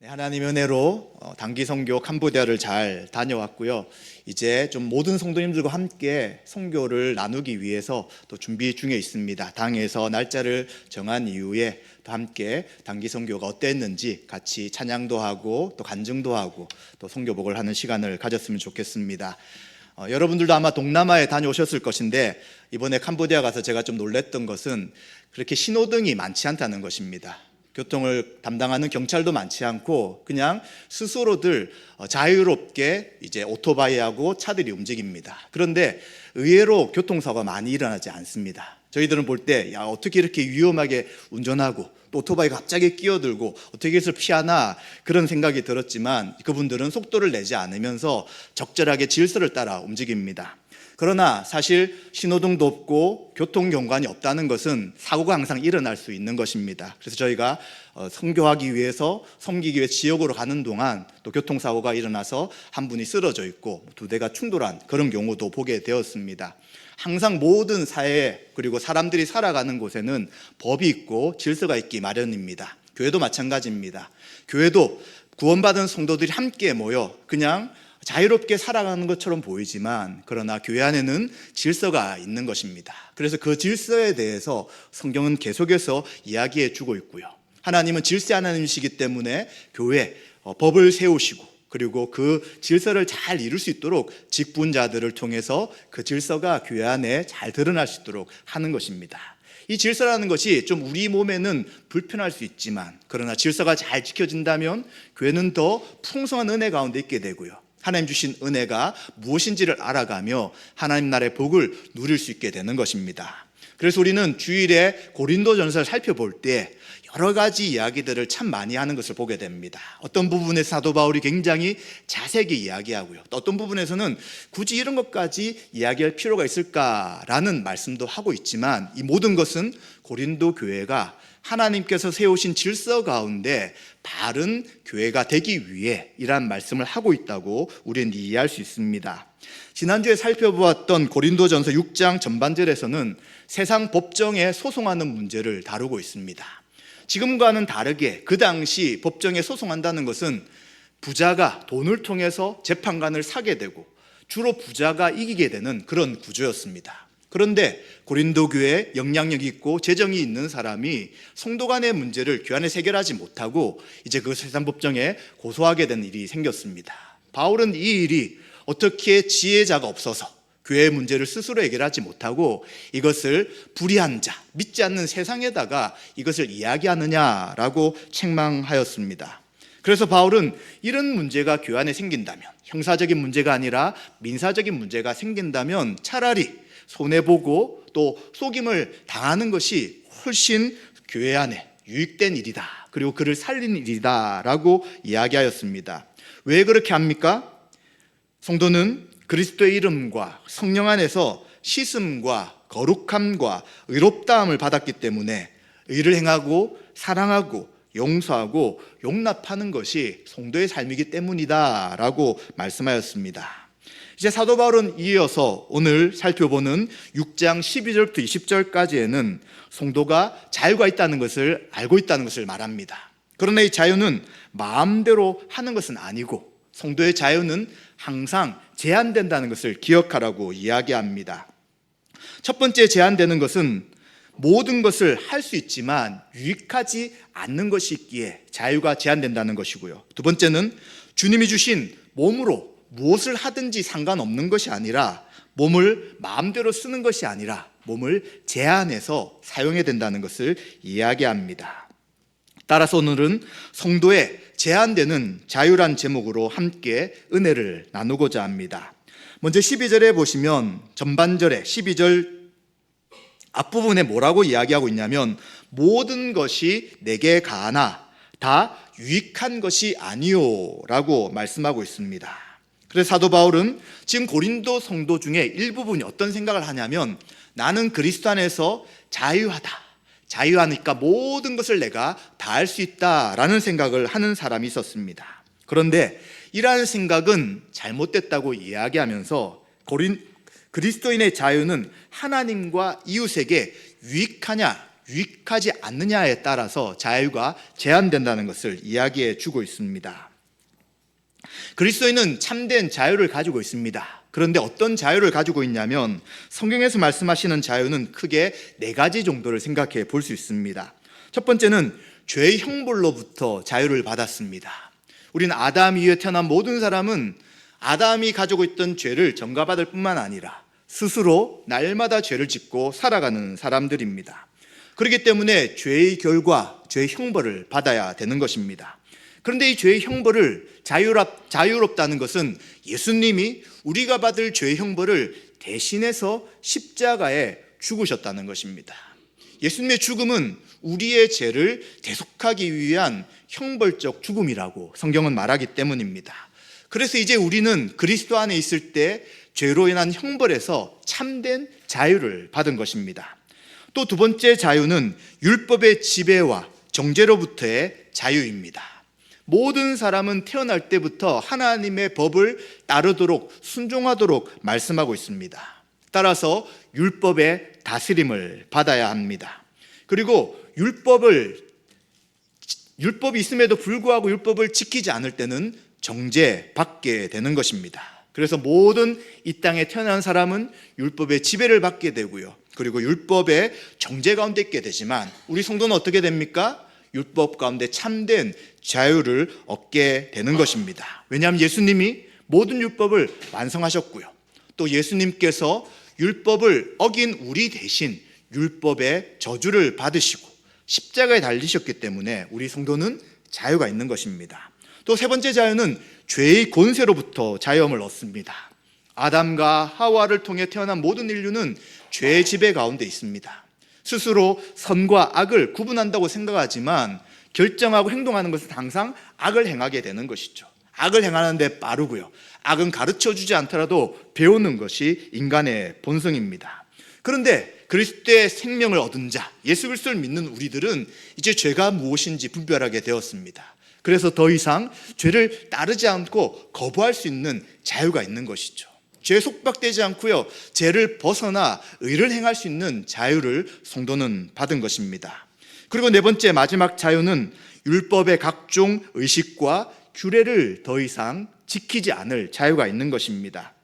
네, 하나님의 은혜로 단기 선교 캄보디아를 잘 다녀왔고요. 이제 좀 모든 성도님들과 함께 선교를 나누기 위해서 또 준비 중에 있습니다. 당에서 날짜를 정한 이후에 또 함께 단기 선교가 어땠는지 같이 찬양도 하고 또 간증도 하고 또 선교복을 하는 시간을 가졌으면 좋겠습니다. 여러분들도 아마 동남아에 다녀오셨을 것인데 이번에 캄보디아 가서 제가 좀 놀랬던 것은 그렇게 신호등이 많지 않다는 것입니다. 교통을 담당하는 경찰도 많지 않고 그냥 스스로들 자유롭게 이제 오토바이하고 차들이 움직입니다. 그런데 의외로 교통사고가 많이 일어나지 않습니다. 저희들은 볼 때 야, 어떻게 이렇게 위험하게 운전하고 또 오토바이가 갑자기 끼어들고 어떻게 이것을 피하나 그런 생각이 들었지만 그분들은 속도를 내지 않으면서 적절하게 질서를 따라 움직입니다. 그러나 사실 신호등도 없고 교통경관이 없다는 것은 사고가 항상 일어날 수 있는 것입니다. 그래서 저희가 선교하기 위해서 섬기기 위해 지역으로 가는 동안 또 교통사고가 일어나서 한 분이 쓰러져 있고 두 대가 충돌한 그런 경우도 보게 되었습니다. 항상 모든 사회 그리고 사람들이 살아가는 곳에는 법이 있고 질서가 있기 마련입니다. 교회도 마찬가지입니다. 교회도 구원받은 성도들이 함께 모여 그냥 자유롭게 살아가는 것처럼 보이지만 그러나 교회 안에는 질서가 있는 것입니다. 그래서 그 질서에 대해서 성경은 계속해서 이야기해 주고 있고요. 하나님은 질서 하나님이시기 때문에 교회 법을 세우시고 그리고 그 질서를 잘 이룰 수 있도록 직분자들을 통해서 그 질서가 교회 안에 잘 드러날 수 있도록 하는 것입니다. 이 질서라는 것이 좀 우리 몸에는 불편할 수 있지만 그러나 질서가 잘 지켜진다면 교회는 더 풍성한 은혜 가운데 있게 되고요. 하나님 주신 은혜가 무엇인지를 알아가며 하나님 나라의 복을 누릴 수 있게 되는 것입니다. 그래서 우리는 주일에 고린도전서를 살펴볼 때 여러 가지 이야기들을 참 많이 하는 것을 보게 됩니다. 어떤 부분에서 사도 바울이 굉장히 자세히 이야기하고요. 또 어떤 부분에서는 굳이 이런 것까지 이야기할 필요가 있을까라는 말씀도 하고 있지만 이 모든 것은 고린도 교회가 하나님께서 세우신 질서 가운데 바른 교회가 되기 위해 이러한 말씀을 하고 있다고 우리는 이해할 수 있습니다. 지난주에 살펴보았던 고린도전서 6장 전반절에서는 세상 법정에 소송하는 문제를 다루고 있습니다. 지금과는 다르게 그 당시 법정에 소송한다는 것은 부자가 돈을 통해서 재판관을 사게 되고 주로 부자가 이기게 되는 그런 구조였습니다. 그런데 고린도 교회에 영향력 있고 재정이 있는 사람이 성도 간의 문제를 교회 안에 해결하지 못하고 이제 그 세상 법정에 고소하게 되는 일이 생겼습니다. 바울은 이 일이 어떻게 지혜자가 없어서 교회의 문제를 스스로 해결하지 못하고 이것을 불의한 자, 믿지 않는 세상에다가 이것을 이야기하느냐라고 책망하였습니다. 그래서 바울은 이런 문제가 교회 안에 생긴다면 형사적인 문제가 아니라 민사적인 문제가 생긴다면 차라리 손해보고 또 속임을 당하는 것이 훨씬 교회 안에 유익된 일이다. 그리고 그를 살린 일이다 라고 이야기하였습니다. 왜 그렇게 합니까? 성도는 그리스도의 이름과 성령 안에서 씻음과 거룩함과 의롭다함을 받았기 때문에 의를 행하고 사랑하고 용서하고 용납하는 것이 성도의 삶이기 때문이다 라고 말씀하였습니다. 이제 사도 바울은 이어서 오늘 살펴보는 6장 12절부터 20절까지에는 성도가 자유가 있다는 것을 알고 있다는 것을 말합니다. 그러나 이 자유는 마음대로 하는 것은 아니고 성도의 자유는 항상 제한된다는 것을 기억하라고 이야기합니다. 첫 번째 제한되는 것은 모든 것을 할 수 있지만 유익하지 않는 것이 있기에 자유가 제한된다는 것이고요. 두 번째는 주님이 주신 몸으로 무엇을 하든지 상관없는 것이 아니라 몸을 마음대로 쓰는 것이 아니라 몸을 제한해서 사용해야 된다는 것을 이야기합니다. 따라서 오늘은 성도의 제한되는 자유란 제목으로 함께 은혜를 나누고자 합니다. 먼저 12절에 보시면 전반절에 12절 앞부분에 뭐라고 이야기하고 있냐면 모든 것이 내게 가하나 다 유익한 것이 아니요 라고 말씀하고 있습니다. 그래서 사도 바울은 지금 고린도 성도 중에 일부분이 어떤 생각을 하냐면 나는 그리스도 안에서 자유하다. 자유하니까 모든 것을 내가 다 할 수 있다라는 생각을 하는 사람이 있었습니다. 그런데 이러한 생각은 잘못됐다고 이야기하면서 그리스도인의 자유는 하나님과 이웃에게 유익하냐 유익하지 않느냐에 따라서 자유가 제한된다는 것을 이야기해 주고 있습니다. 그리스도인은 참된 자유를 가지고 있습니다. 그런데 어떤 자유를 가지고 있냐면 성경에서 말씀하시는 자유는 크게 4가지 정도를 생각해 볼 수 있습니다. 첫 번째는 죄의 형벌로부터 자유를 받았습니다. 우리는 아담 이후에 태어난 모든 사람은 아담이 가지고 있던 죄를 전가받을 뿐만 아니라 스스로 날마다 죄를 짓고 살아가는 사람들입니다. 그렇기 때문에 죄의 결과, 죄의 형벌을 받아야 되는 것입니다. 그런데 이 죄의 형벌을 자유롭다는 것은 예수님이 우리가 받을 죄의 형벌을 대신해서 십자가에 죽으셨다는 것입니다. 예수님의 죽음은 우리의 죄를 대속하기 위한 형벌적 죽음이라고 성경은 말하기 때문입니다. 그래서 이제 우리는 그리스도 안에 있을 때 죄로 인한 형벌에서 참된 자유를 받은 것입니다. 또 2번째 자유는 율법의 지배와 정죄로부터의 자유입니다. 모든 사람은 태어날 때부터 하나님의 법을 따르도록 순종하도록 말씀하고 있습니다. 따라서 율법의 다스림을 받아야 합니다. 그리고 율법이 있음에도 불구하고 율법을 지키지 않을 때는 정죄받게 되는 것입니다. 그래서 모든 이 땅에 태어난 사람은 율법의 지배를 받게 되고요. 그리고 율법의 정죄 가운데 있게 되지만 우리 성도는 어떻게 됩니까? 율법 가운데 참된 자유를 얻게 되는 것입니다. 왜냐하면 예수님이 모든 율법을 완성하셨고요. 또 예수님께서 율법을 어긴 우리 대신 율법의 저주를 받으시고 십자가에 달리셨기 때문에 우리 성도는 자유가 있는 것입니다. 또 3번째 자유는 죄의 권세로부터 자유함을 얻습니다. 아담과 하와를 통해 태어난 모든 인류는 죄의 지배 가운데 있습니다. 스스로 선과 악을 구분한다고 생각하지만 결정하고 행동하는 것은 항상 악을 행하게 되는 것이죠. 악을 행하는 데 빠르고요. 악은 가르쳐주지 않더라도 배우는 것이 인간의 본성입니다. 그런데 그리스도의 생명을 얻은 자, 예수 그리스도를 믿는 우리들은 이제 죄가 무엇인지 분별하게 되었습니다. 그래서 더 이상 죄를 따르지 않고 거부할 수 있는 자유가 있는 것이죠. 죄에 속박되지 않고요, 죄를 벗어나 의를 행할 수 있는 자유를 성도는 받은 것입니다. 그리고 4번째 마지막 자유는 율법의 각종 의식과 규례를 더 이상 지키지 않을 자유가 있는 것입니다.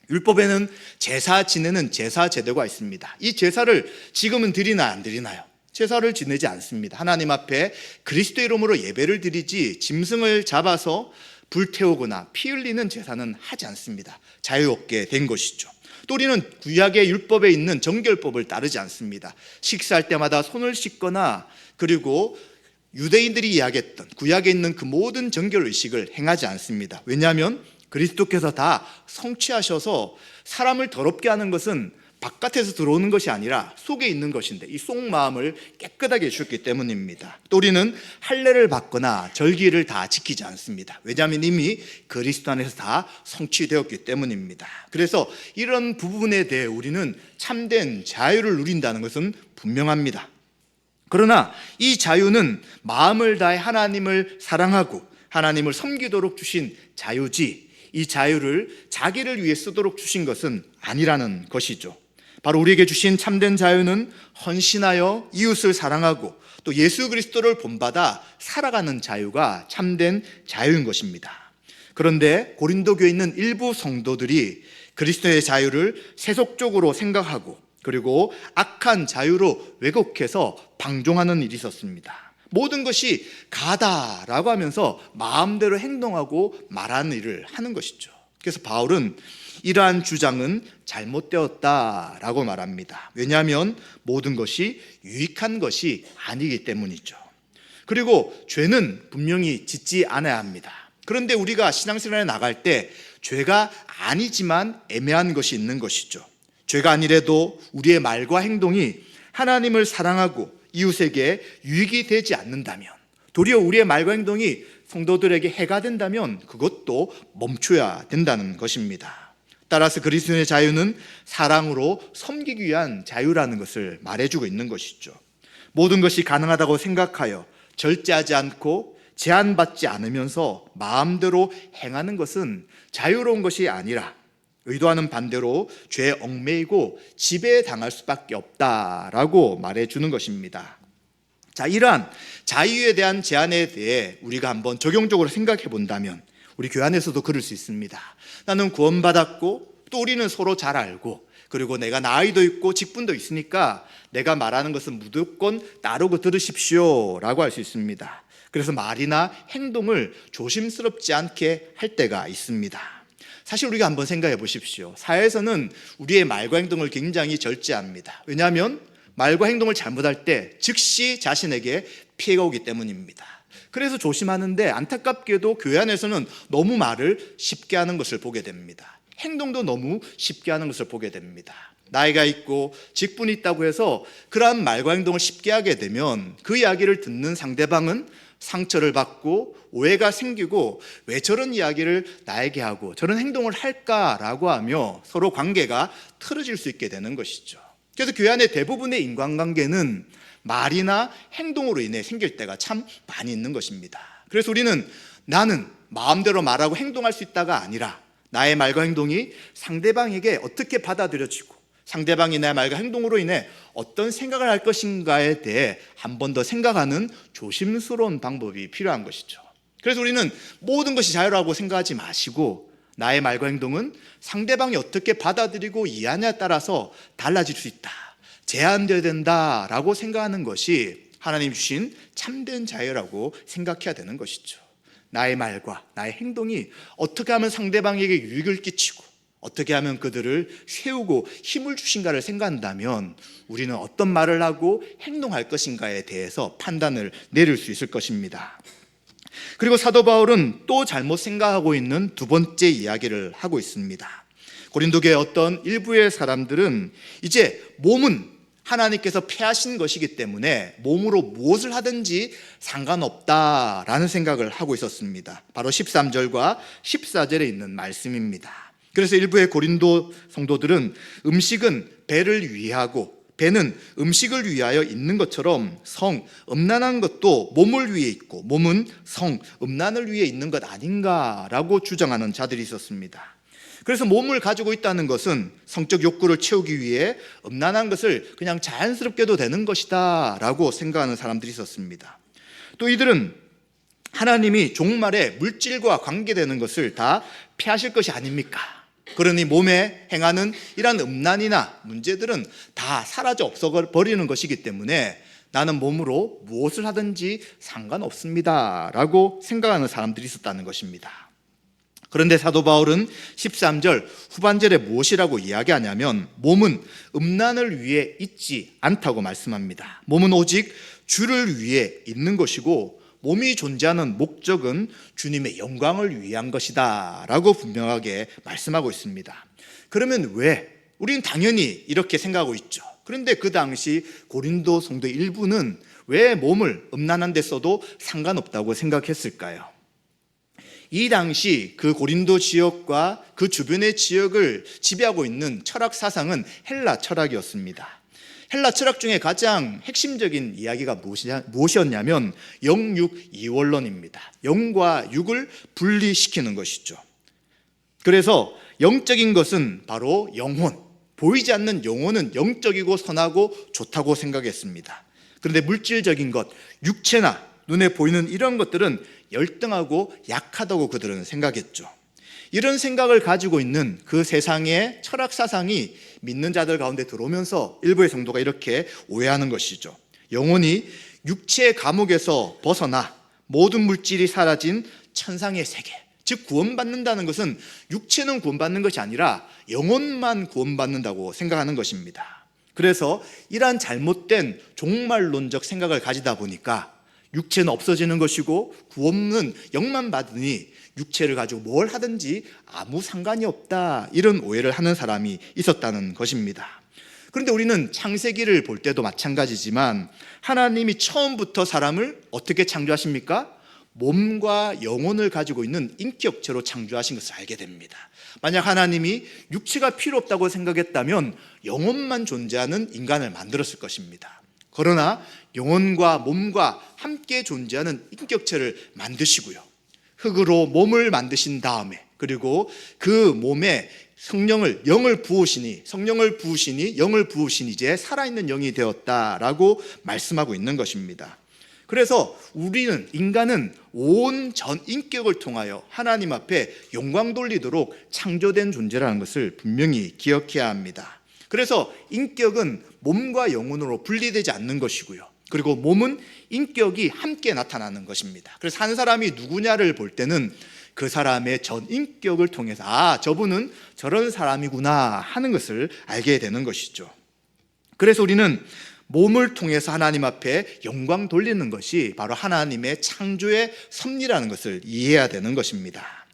율법에는 제사 지내는 제사 제도가 있습니다. 이 제사를 지금은 드리나 안 드리나요? 제사를 지내지 않습니다. 하나님 앞에 그리스도 이름으로 예배를 드리지 짐승을 잡아서 불태우거나 피 흘리는 제사는 하지 않습니다. 자유롭게 된 것이죠. 또 우리는 구약의 율법에 있는 정결법을 따르지 않습니다. 식사할 때마다 손을 씻거나 그리고 유대인들이 이야기했던 구약에 있는 그 모든 정결 의식을 행하지 않습니다. 왜냐하면 그리스도께서 다 성취하셔서 사람을 더럽게 하는 것은 바깥에서 들어오는 것이 아니라 속에 있는 것인데 이 속마음을 깨끗하게 해주셨기 때문입니다. 또 우리는 할례를 받거나 절기를 다 지키지 않습니다. 왜냐하면 이미 그리스도 안에서 다 성취되었기 때문입니다. 그래서 이런 부분에 대해 우리는 참된 자유를 누린다는 것은 분명합니다. 그러나 이 자유는 마음을 다해 하나님을 사랑하고 하나님을 섬기도록 주신 자유지, 이 자유를 자기를 위해 쓰도록 주신 것은 아니라는 것이죠. 바로 우리에게 주신 참된 자유는 헌신하여 이웃을 사랑하고 또 예수 그리스도를 본받아 살아가는 자유가 참된 자유인 것입니다. 그런데 고린도 교회에 있는 일부 성도들이 그리스도의 자유를 세속적으로 생각하고 그리고 악한 자유로 왜곡해서 방종하는 일이 있었습니다. 모든 것이 가다라고 하면서 마음대로 행동하고 말하는 일을 하는 것이죠. 그래서 바울은 이러한 주장은 잘못되었다라고 말합니다. 왜냐하면 모든 것이 유익한 것이 아니기 때문이죠. 그리고 죄는 분명히 짓지 않아야 합니다. 그런데 우리가 신앙생활에 나갈 때 죄가 아니지만 애매한 것이 있는 것이죠. 죄가 아니래도 우리의 말과 행동이 하나님을 사랑하고 이웃에게 유익이 되지 않는다면, 도리어 우리의 말과 행동이 성도들에게 해가 된다면 그것도 멈춰야 된다는 것입니다. 따라서 그리스도의 자유는 사랑으로 섬기기 위한 자유라는 것을 말해주고 있는 것이죠. 모든 것이 가능하다고 생각하여 절제하지 않고 제한받지 않으면서 마음대로 행하는 것은 자유로운 것이 아니라 의도하는 반대로 죄에 얽매이고 지배당할 수밖에 없다라고 말해주는 것입니다. 자, 이러한 자유에 대한 제한에 대해 우리가 한번 적용적으로 생각해 본다면 우리 교회 안에서도 그럴 수 있습니다. 나는 구원받았고 또 우리는 서로 잘 알고 그리고 내가 나이도 있고 직분도 있으니까 내가 말하는 것은 무조건 따르고 들으십시오 라고 할 수 있습니다. 그래서 말이나 행동을 조심스럽지 않게 할 때가 있습니다. 사실 우리가 한번 생각해 보십시오. 사회에서는 우리의 말과 행동을 굉장히 절제합니다. 왜냐하면 말과 행동을 잘못할 때 즉시 자신에게 피해가 오기 때문입니다. 그래서 조심하는데 안타깝게도 교회 안에서는 너무 말을 쉽게 하는 것을 보게 됩니다. 행동도 너무 쉽게 하는 것을 보게 됩니다. 나이가 있고 직분이 있다고 해서 그러한 말과 행동을 쉽게 하게 되면 그 이야기를 듣는 상대방은 상처를 받고 오해가 생기고 왜 저런 이야기를 나에게 하고 저런 행동을 할까라고 하며 서로 관계가 틀어질 수 있게 되는 것이죠. 그래서 교회 안에 대부분의 인간관계는 말이나 행동으로 인해 생길 때가 참 많이 있는 것입니다. 그래서 우리는 나는 마음대로 말하고 행동할 수 있다가 아니라 나의 말과 행동이 상대방에게 어떻게 받아들여지고 상대방이 내 말과 행동으로 인해 어떤 생각을 할 것인가에 대해 한 번 더 생각하는 조심스러운 방법이 필요한 것이죠. 그래서 우리는 모든 것이 자유라고 생각하지 마시고 나의 말과 행동은 상대방이 어떻게 받아들이고 이해하냐에 따라서 달라질 수 있다, 제한되어야 된다라고 생각하는 것이 하나님 주신 참된 자유라고 생각해야 되는 것이죠. 나의 말과 나의 행동이 어떻게 하면 상대방에게 유익을 끼치고 어떻게 하면 그들을 세우고 힘을 주신가를 생각한다면 우리는 어떤 말을 하고 행동할 것인가에 대해서 판단을 내릴 수 있을 것입니다. 그리고 사도 바울은 또 잘못 생각하고 있는 두 번째 이야기를 하고 있습니다. 고린도 교회 어떤 일부의 사람들은 이제 몸은 하나님께서 폐하신 것이기 때문에 몸으로 무엇을 하든지 상관없다라는 생각을 하고 있었습니다. 바로 13절과 14절에 있는 말씀입니다. 그래서 일부의 고린도 성도들은 음식은 배를 위하고 배는 음식을 위하여 있는 것처럼 성, 음란한 것도 몸을 위해 있고 몸은 성, 음란을 위해 있는 것 아닌가라고 주장하는 자들이 있었습니다. 그래서 몸을 가지고 있다는 것은 성적 욕구를 채우기 위해 음란한 것을 그냥 자연스럽게도 되는 것이다 라고 생각하는 사람들이 있었습니다. 또 이들은 하나님이 종말에 물질과 관계되는 것을 다 피하실 것이 아닙니까? 그러니 몸에 행하는 이러한 음란이나 문제들은 다 사라져 없어버리는 것이기 때문에 나는 몸으로 무엇을 하든지 상관없습니다 라고 생각하는 사람들이 있었다는 것입니다. 그런데 사도 바울은 13절 후반절에 무엇이라고 이야기하냐면 몸은 음란을 위해 있지 않다고 말씀합니다. 몸은 오직 주를 위해 있는 것이고 몸이 존재하는 목적은 주님의 영광을 위한 것이다 라고 분명하게 말씀하고 있습니다. 그러면 왜? 우리는 당연히 이렇게 생각하고 있죠. 그런데 그 당시 고린도 성도 일부는 왜 몸을 음란한 데 써도 상관없다고 생각했을까요? 이 당시 그 고린도 지역과 그 주변의 지역을 지배하고 있는 철학 사상은 헬라 철학이었습니다. 헬라 철학 중에 가장 핵심적인 이야기가 무엇이었냐면 영육이원론입니다. 영과 육을 분리시키는 것이죠. 그래서 영적인 것은 바로 영혼, 보이지 않는 영혼은 영적이고 선하고 좋다고 생각했습니다. 그런데 물질적인 것, 육체나 눈에 보이는 이런 것들은 열등하고 약하다고 그들은 생각했죠. 이런 생각을 가지고 있는 그 세상의 철학 사상이 믿는 자들 가운데 들어오면서 일부의 성도가 이렇게 오해하는 것이죠. 영혼이 육체의 감옥에서 벗어나 모든 물질이 사라진 천상의 세계, 즉 구원받는다는 것은 육체는 구원받는 것이 아니라 영혼만 구원받는다고 생각하는 것입니다. 그래서 이러한 잘못된 종말론적 생각을 가지다 보니까 육체는 없어지는 것이고 구원은 영만 받으니 육체를 가지고 뭘 하든지 아무 상관이 없다, 이런 오해를 하는 사람이 있었다는 것입니다. 그런데 우리는 창세기를 볼 때도 마찬가지지만 하나님이 처음부터 사람을 어떻게 창조하십니까? 몸과 영혼을 가지고 있는 인격체로 창조하신 것을 알게 됩니다. 만약 하나님이 육체가 필요 없다고 생각했다면 영혼만 존재하는 인간을 만들었을 것입니다. 그러나 영혼과 몸과 함께 존재하는 인격체를 만드시고요, 흙으로 몸을 만드신 다음에 그리고 그 몸에 영을 부으시니 영을 부으시니 이제 살아있는 영이 되었다라고 말씀하고 있는 것입니다. 그래서 인간은 온 전 인격을 통하여 하나님 앞에 영광 돌리도록 창조된 존재라는 것을 분명히 기억해야 합니다. 그래서 인격은 몸과 영혼으로 분리되지 않는 것이고요, 그리고 몸은 인격이 함께 나타나는 것입니다. 그래서 한 사람이 누구냐를 볼 때는 그 사람의 전 인격을 통해서 저분은 저런 사람이구나 하는 것을 알게 되는 것이죠. 그래서 우리는 몸을 통해서 하나님 앞에 영광 돌리는 것이 바로 하나님의 창조의 섭리라는 것을 이해해야 되는 것입니다.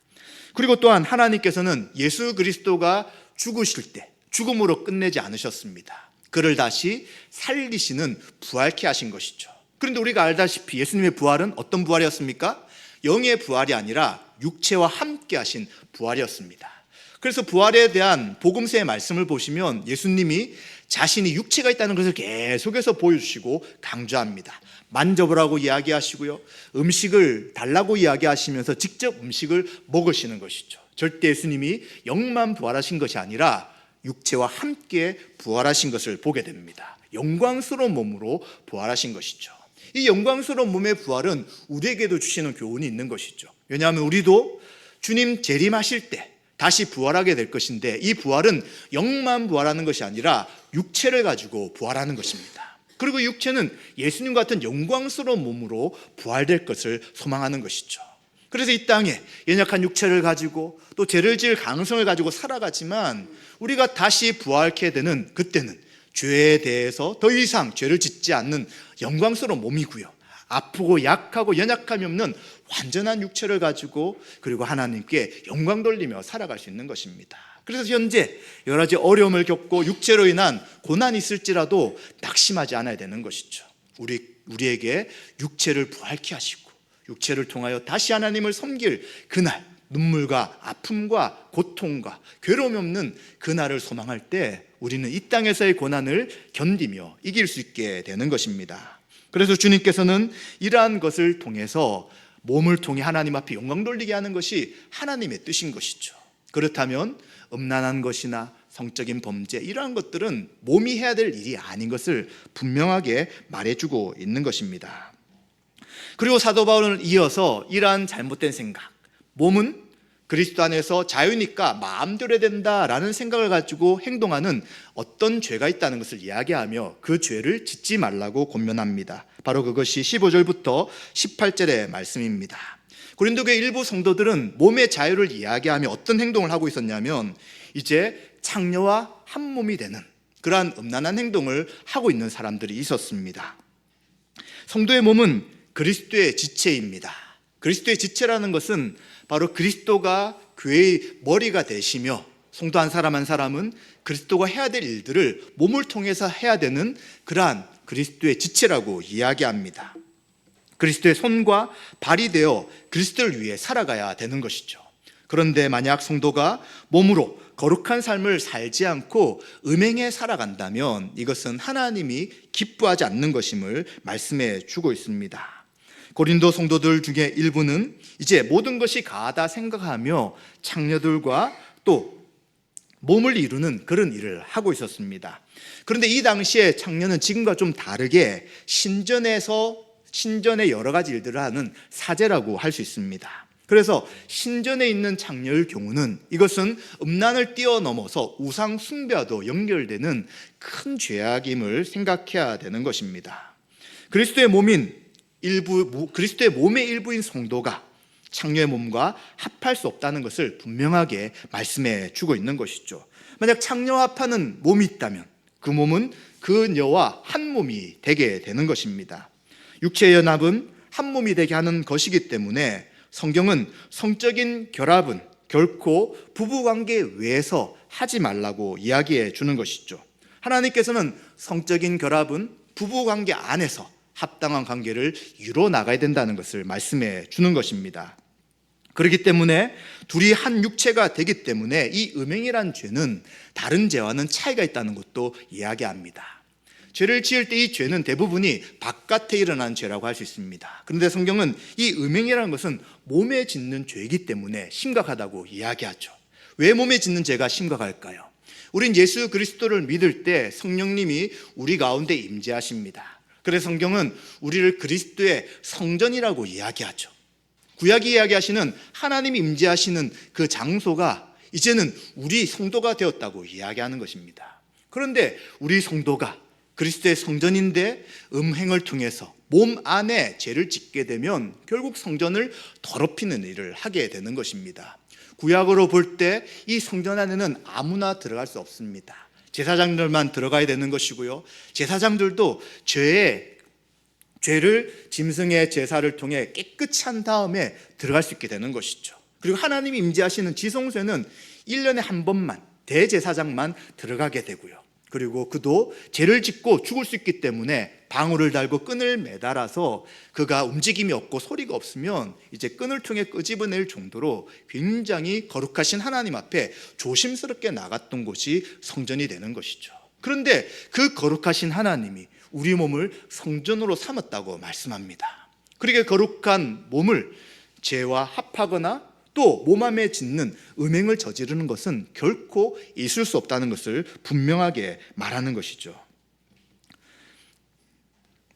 그리고 또한 하나님께서는 예수 그리스도가 죽으실 때 죽음으로 끝내지 않으셨습니다. 그를 다시 살리시는 부활케 하신 것이죠. 그런데 우리가 알다시피 예수님의 부활은 어떤 부활이었습니까? 영의 부활이 아니라 육체와 함께 하신 부활이었습니다. 그래서 부활에 대한 복음서의 말씀을 보시면 예수님이 자신이 육체가 있다는 것을 계속해서 보여주시고 강조합니다. 만져보라고 이야기하시고요, 음식을 달라고 이야기하시면서 직접 음식을 먹으시는 것이죠. 절대 예수님이 영만 부활하신 것이 아니라 육체와 함께 부활하신 것을 보게 됩니다. 영광스러운 몸으로 부활하신 것이죠. 이 영광스러운 몸의 부활은 우리에게도 주시는 교훈이 있는 것이죠. 왜냐하면 우리도 주님 재림하실 때 다시 부활하게 될 것인데, 이 부활은 영만 부활하는 것이 아니라 육체를 가지고 부활하는 것입니다. 그리고 육체는 예수님 같은 영광스러운 몸으로 부활될 것을 소망하는 것이죠. 그래서 이 땅에 연약한 육체를 가지고 또 죄를 지을 가능성을 가지고 살아가지만, 우리가 다시 부활케 되는 그때는 죄에 대해서 더 이상 죄를 짓지 않는 영광스러운 몸이고요, 아프고 약하고 연약함이 없는 완전한 육체를 가지고 그리고 하나님께 영광 돌리며 살아갈 수 있는 것입니다. 그래서 현재 여러 가지 어려움을 겪고 육체로 인한 고난이 있을지라도 낙심하지 않아야 되는 것이죠. 우리에게 육체를 부활케 하시고 육체를 통하여 다시 하나님을 섬길 그날, 눈물과 아픔과 고통과 괴로움이 없는 그날을 소망할 때 우리는 이 땅에서의 고난을 견디며 이길 수 있게 되는 것입니다. 그래서 주님께서는 이러한 것을 통해서 몸을 통해 하나님 앞에 영광 돌리게 하는 것이 하나님의 뜻인 것이죠. 그렇다면 음란한 것이나 성적인 범죄, 이러한 것들은 몸이 해야 될 일이 아닌 것을 분명하게 말해주고 있는 것입니다. 그리고 사도 바울은 이어서 이러한 잘못된 생각, 몸은 그리스도 안에서 자유니까 마음대로 해야 된다라는 생각을 가지고 행동하는 어떤 죄가 있다는 것을 이야기하며 그 죄를 짓지 말라고 권면합니다. 바로 그것이 15절부터 18절의 말씀입니다. 고린도교회 일부 성도들은 몸의 자유를 이야기하며 어떤 행동을 하고 있었냐면, 이제 창녀와 한 몸이 되는 그러한 음란한 행동을 하고 있는 사람들이 있었습니다. 성도의 몸은 그리스도의 지체입니다. 그리스도의 지체라는 것은 바로 그리스도가 교회의 머리가 되시며, 성도 한 사람 한 사람은 그리스도가 해야 될 일들을 몸을 통해서 해야 되는 그러한 그리스도의 지체라고 이야기합니다. 그리스도의 손과 발이 되어 그리스도를 위해 살아가야 되는 것이죠. 그런데 만약 성도가 몸으로 거룩한 삶을 살지 않고 음행에 살아간다면 이것은 하나님이 기뻐하지 않는 것임을 말씀해 주고 있습니다. 고린도 성도들 중에 일부는 이제 모든 것이 가하다 생각하며 창녀들과 또 몸을 이루는 그런 일을 하고 있었습니다. 그런데 이 당시에 창녀는 지금과 좀 다르게 신전의 여러 가지 일들을 하는 사제라고 할 수 있습니다. 그래서 신전에 있는 창녀의 경우는 이것은 음란을 뛰어넘어서 우상 숭배와도 연결되는 큰 죄악임을 생각해야 되는 것입니다. 그리스도의 몸의 일부인 성도가 창녀의 몸과 합할 수 없다는 것을 분명하게 말씀해 주고 있는 것이죠. 만약 창녀와 합하는 몸이 있다면 그 몸은 그녀와 한 몸이 되게 되는 것입니다. 육체의 연합은 한 몸이 되게 하는 것이기 때문에 성경은 성적인 결합은 결코 부부관계 외에서 하지 말라고 이야기해 주는 것이죠. 하나님께서는 성적인 결합은 부부관계 안에서 합당한 관계를 이루어 나가야 된다는 것을 말씀해 주는 것입니다. 그렇기 때문에 둘이 한 육체가 되기 때문에 이 음행이란 죄는 다른 죄와는 차이가 있다는 것도 이야기합니다. 죄를 지을 때 이 죄는 대부분이 바깥에 일어난 죄라고 할 수 있습니다. 그런데 성경은 이 음행이라는 것은 몸에 짓는 죄이기 때문에 심각하다고 이야기하죠. 왜 몸에 짓는 죄가 심각할까요? 우린 예수 그리스도를 믿을 때 성령님이 우리 가운데 임재하십니다. 그래서 성경은 우리를 그리스도의 성전이라고 이야기하죠. 구약이 이야기하시는 하나님이 임재하시는 그 장소가 이제는 우리 성도가 되었다고 이야기하는 것입니다. 그런데 우리 성도가 그리스도의 성전인데 음행을 통해서 몸 안에 죄를 짓게 되면 결국 성전을 더럽히는 일을 하게 되는 것입니다. 구약으로 볼 때 이 성전 안에는 아무나 들어갈 수 없습니다. 제사장들만 들어가야 되는 것이고요, 제사장들도 죄를 짐승의 제사를 통해 깨끗이 한 다음에 들어갈 수 있게 되는 것이죠. 그리고 하나님이 임재하시는 지성소에는 1년에 한 번만 대제사장만 들어가게 되고요, 그리고 그도 죄를 짓고 죽을 수 있기 때문에 방울을 달고 끈을 매달아서 그가 움직임이 없고 소리가 없으면 이제 끈을 통해 끄집어낼 정도로 굉장히 거룩하신 하나님 앞에 조심스럽게 나갔던 곳이 성전이 되는 것이죠. 그런데 그 거룩하신 하나님이 우리 몸을 성전으로 삼았다고 말씀합니다. 그렇게 거룩한 몸을 죄와 합하거나 또 몸 안에 짓는 음행을 저지르는 것은 결코 있을 수 없다는 것을 분명하게 말하는 것이죠.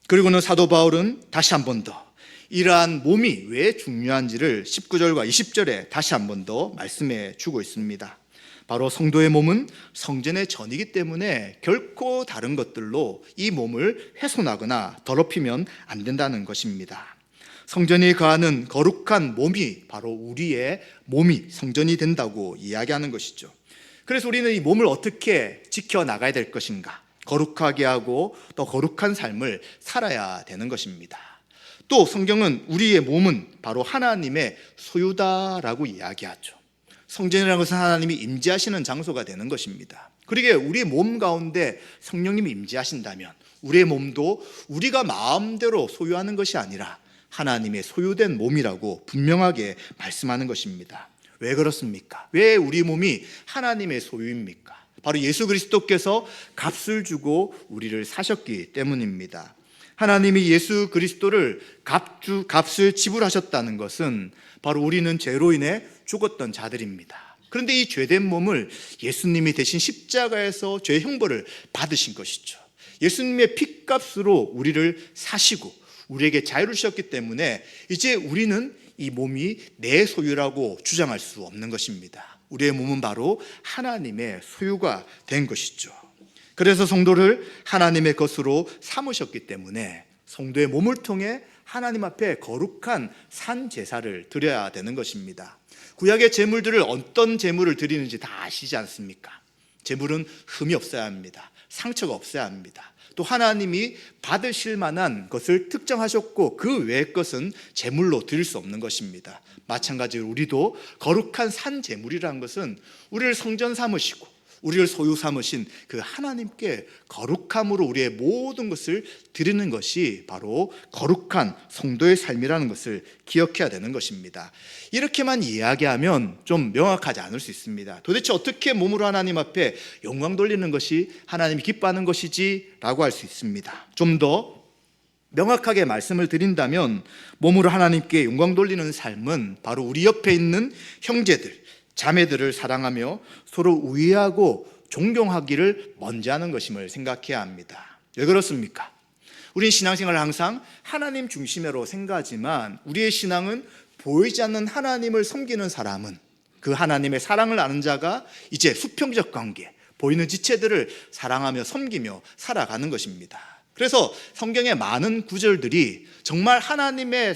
그리고는 사도 바울은 다시 한 번 더 이러한 몸이 왜 중요한지를 19절과 20절에 다시 한 번 더 말씀해 주고 있습니다. 바로 성도의 몸은 성전의 전이기 때문에 결코 다른 것들로 이 몸을 훼손하거나 더럽히면 안 된다는 것입니다. 성전이 거하는 거룩한 몸이 바로 우리의 몸이 성전이 된다고 이야기하는 것이죠. 그래서 우리는 이 몸을 어떻게 지켜나가야 될 것인가, 거룩하게 하고 또 거룩한 삶을 살아야 되는 것입니다. 또 성경은 우리의 몸은 바로 하나님의 소유다라고 이야기하죠. 성전이라는 것은 하나님이 임재하시는 장소가 되는 것입니다. 그러기에 우리의 몸 가운데 성령님이 임재하신다면 우리의 몸도 우리가 마음대로 소유하는 것이 아니라 하나님의 소유된 몸이라고 분명하게 말씀하는 것입니다. 왜 그렇습니까? 왜 우리 몸이 하나님의 소유입니까? 바로 예수 그리스도께서 값을 주고 우리를 사셨기 때문입니다. 하나님이 예수 그리스도를 값을 지불하셨다는 것은 바로 우리는 죄로 인해 죽었던 자들입니다. 그런데 이 죄된 몸을 예수님이 대신 십자가에서 죄의 형벌을 받으신 것이죠. 예수님의 피값으로 우리를 사시고 우리에게 자유를 주셨기 때문에 이제 우리는 이 몸이 내 소유라고 주장할 수 없는 것입니다. 우리의 몸은 바로 하나님의 소유가 된 것이죠. 그래서 성도를 하나님의 것으로 삼으셨기 때문에 성도의 몸을 통해 하나님 앞에 거룩한 산 제사를 드려야 되는 것입니다. 구약의 제물들을 어떤 제물을 드리는지 다 아시지 않습니까? 제물은 흠이 없어야 합니다. 상처가 없어야 합니다. 또 하나님이 받으실 만한 것을 특정하셨고 그 외의 것은 제물로 드릴 수 없는 것입니다. 마찬가지로 우리도 거룩한 산 제물이라는 것은 우리를 성전 삼으시고 우리를 소유 삼으신 그 하나님께 거룩함으로 우리의 모든 것을 드리는 것이 바로 거룩한 성도의 삶이라는 것을 기억해야 되는 것입니다. 이렇게만 이야기하면 좀 명확하지 않을 수 있습니다. 도대체 어떻게 몸으로 하나님 앞에 영광 돌리는 것이 하나님이 기뻐하는 것이지? 라고 할 수 있습니다. 좀 더 명확하게 말씀을 드린다면 몸으로 하나님께 영광 돌리는 삶은 바로 우리 옆에 있는 형제들, 자매들을 사랑하며 서로 우애하고 존경하기를 먼저 하는 것임을 생각해야 합니다. 왜 그렇습니까? 우리는 신앙생활을 항상 하나님 중심으로 생각하지만 우리의 신앙은 보이지 않는 하나님을 섬기는 사람은 그 하나님의 사랑을 아는 자가 이제 수평적 관계, 보이는 지체들을 사랑하며 섬기며 살아가는 것입니다. 그래서 성경의 많은 구절들이 정말 하나님을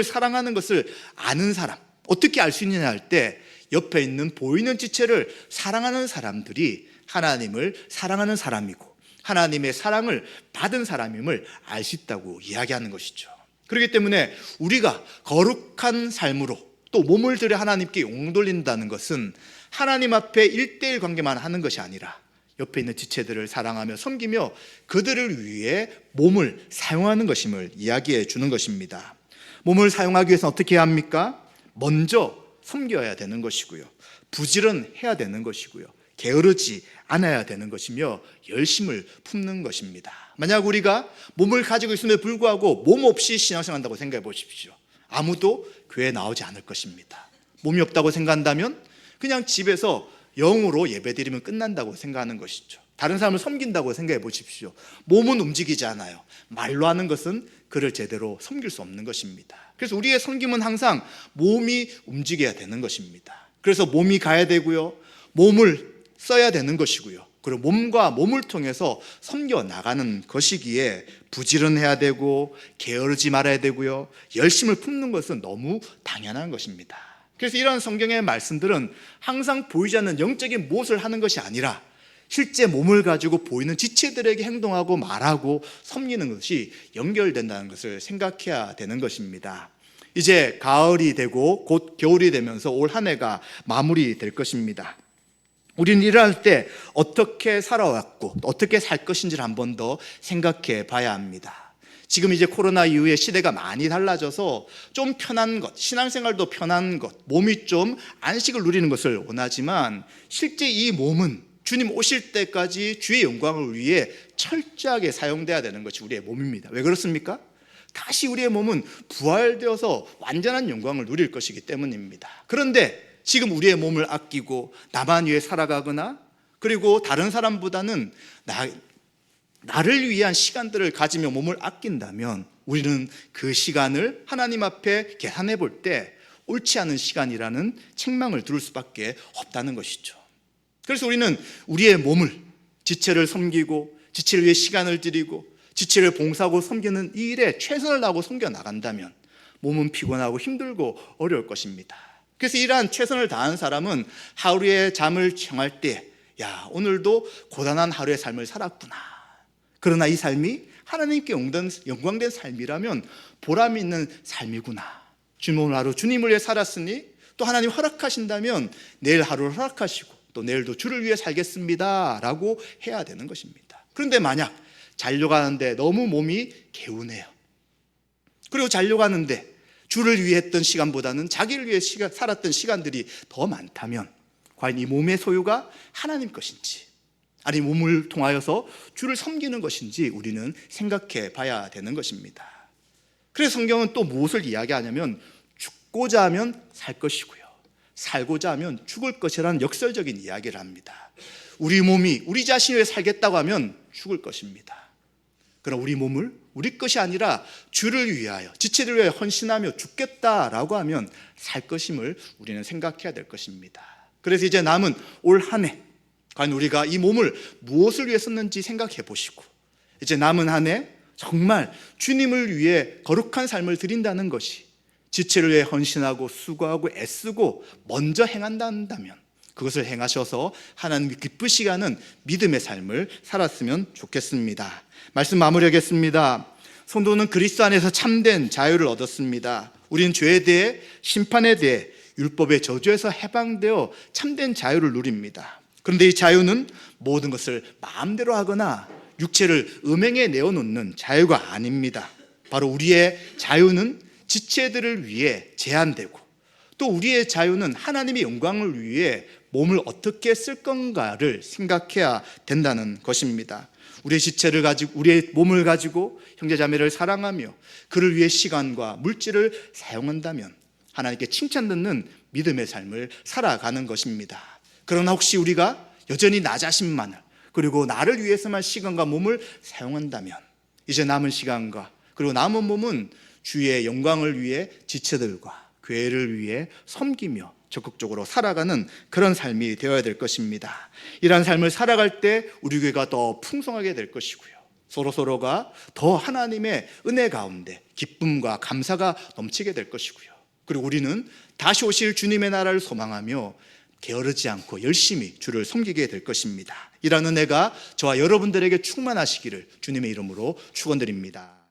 사랑하는 것을 아는 사람, 어떻게 알 수 있느냐 할 때 옆에 있는 보이는 지체를 사랑하는 사람들이 하나님을 사랑하는 사람이고 하나님의 사랑을 받은 사람임을 알 수 있다고 이야기하는 것이죠. 그렇기 때문에 우리가 거룩한 삶으로 또 몸을 들여 하나님께 영광 돌린다는 것은 하나님 앞에 1:1 관계만 하는 것이 아니라 옆에 있는 지체들을 사랑하며 섬기며 그들을 위해 몸을 사용하는 것임을 이야기해 주는 것입니다. 몸을 사용하기 위해서는 어떻게 해야 합니까? 먼저 섬겨야 되는 것이고요, 부지런해야 되는 것이고요, 게으르지 않아야 되는 것이며 열심을 품는 것입니다. 만약 우리가 몸을 가지고 있음에 불구하고 몸 없이 신앙생활 한다고 생각해 보십시오. 아무도 교회에 나오지 않을 것입니다. 몸이 없다고 생각한다면 그냥 집에서 영으로 예배드리면 끝난다고 생각하는 것이죠. 다른 사람을 섬긴다고 생각해 보십시오. 몸은 움직이지 않아요. 말로 하는 것은 그를 제대로 섬길 수 없는 것입니다. 그래서 우리의 섬김은 항상 몸이 움직여야 되는 것입니다. 그래서 몸이 가야 되고요, 몸을 써야 되는 것이고요, 그리고 몸과 몸을 통해서 섬겨 나가는 것이기에 부지런해야 되고 게으르지 말아야 되고요, 열심을 품는 것은 너무 당연한 것입니다. 그래서 이런 성경의 말씀들은 항상 보이지 않는 영적인 무엇을 하는 것이 아니라 실제 몸을 가지고 보이는 지체들에게 행동하고 말하고 섬기는 것이 연결된다는 것을 생각해야 되는 것입니다. 이제 가을이 되고 곧 겨울이 되면서 올 한 해가 마무리될 것입니다. 우리는 일할 때 어떻게 살아왔고 어떻게 살 것인지를 한 번 더 생각해 봐야 합니다. 지금 이제 코로나 이후에 시대가 많이 달라져서 좀 편한 것, 신앙생활도 편한 것, 몸이 좀 안식을 누리는 것을 원하지만 실제 이 몸은 주님 오실 때까지 주의 영광을 위해 철저하게 사용돼야 되는 것이 우리의 몸입니다. 왜 그렇습니까? 다시 우리의 몸은 부활되어서 완전한 영광을 누릴 것이기 때문입니다. 그런데 지금 우리의 몸을 아끼고 나만 위해 살아가거나 그리고 다른 사람보다는 나를 위한 시간들을 가지며 몸을 아낀다면 우리는 그 시간을 하나님 앞에 계산해 볼 때 옳지 않은 시간이라는 책망을 들을 수밖에 없다는 것이죠. 그래서 우리는 우리의 몸을, 지체를 섬기고 지체를 위해 시간을 드리고 지체를 봉사하고 섬기는 이 일에 최선을 다하고 섬겨 나간다면 몸은 피곤하고 힘들고 어려울 것입니다. 그래서 이러한 최선을 다한 사람은 하루의 잠을 청할 때 오늘도 고단한 하루의 삶을 살았구나, 그러나 이 삶이 하나님께 영광된 삶이라면 보람 있는 삶이구나, 오늘 하루 주님을 위해 살았으니 또 하나님 허락하신다면 내일 하루를 허락하시고 또 내일도 주를 위해 살겠습니다 라고 해야 되는 것입니다. 그런데 만약 자려고 하는데 너무 몸이 개운해요. 그리고 자려고 하는데 주를 위해 했던 시간보다는 자기를 위해 살았던 시간들이 더 많다면 과연 이 몸의 소유가 하나님 것인지 아니 몸을 통하여서 주를 섬기는 것인지 우리는 생각해 봐야 되는 것입니다. 그래서 성경은 또 무엇을 이야기하냐면 죽고자 하면 살 것이고요, 살고자 하면 죽을 것이라는 역설적인 이야기를 합니다. 우리 몸이 우리 자신을 위해 살겠다고 하면 죽을 것입니다. 그러나 우리 몸을 우리 것이 아니라 주를 위하여 지체를 위하여 헌신하며 죽겠다라고 하면 살 것임을 우리는 생각해야 될 것입니다. 그래서 이제 남은 올 한 해 과연 우리가 이 몸을 무엇을 위해 썼는지 생각해 보시고 이제 남은 한 해 정말 주님을 위해 거룩한 삶을 드린다는 것이 지체를 위해 헌신하고 수고하고 애쓰고 먼저 행한다면 그것을 행하셔서 하나님이 기쁘시게 하는 믿음의 삶을 살았으면 좋겠습니다. 말씀 마무리하겠습니다. 성도는 그리스도 안에서 참된 자유를 얻었습니다. 우리는 죄에 대해 심판에 대해 율법의 저주에서 해방되어 참된 자유를 누립니다. 그런데 이 자유는 모든 것을 마음대로 하거나 육체를 음행에 내어놓는 자유가 아닙니다. 바로 우리의 자유는 지체들을 위해 제한되고 또 우리의 자유는 하나님의 영광을 위해 몸을 어떻게 쓸 건가를 생각해야 된다는 것입니다. 우리의 지체를 가지고 우리의 몸을 가지고 형제자매를 사랑하며 그를 위해 시간과 물질을 사용한다면 하나님께 칭찬듣는 믿음의 삶을 살아가는 것입니다. 그러나 혹시 우리가 여전히 나 자신만을 그리고 나를 위해서만 시간과 몸을 사용한다면 이제 남은 시간과 그리고 남은 몸은 주의 영광을 위해 지체들과 교회를 위해 섬기며 적극적으로 살아가는 그런 삶이 되어야 될 것입니다. 이러한 삶을 살아갈 때 우리 교회가 더 풍성하게 될 것이고요, 서로가 더 하나님의 은혜 가운데 기쁨과 감사가 넘치게 될 것이고요, 그리고 우리는 다시 오실 주님의 나라를 소망하며 게으르지 않고 열심히 주를 섬기게 될 것입니다. 이라는 은혜가 저와 여러분들에게 충만하시기를 주님의 이름으로 축원드립니다.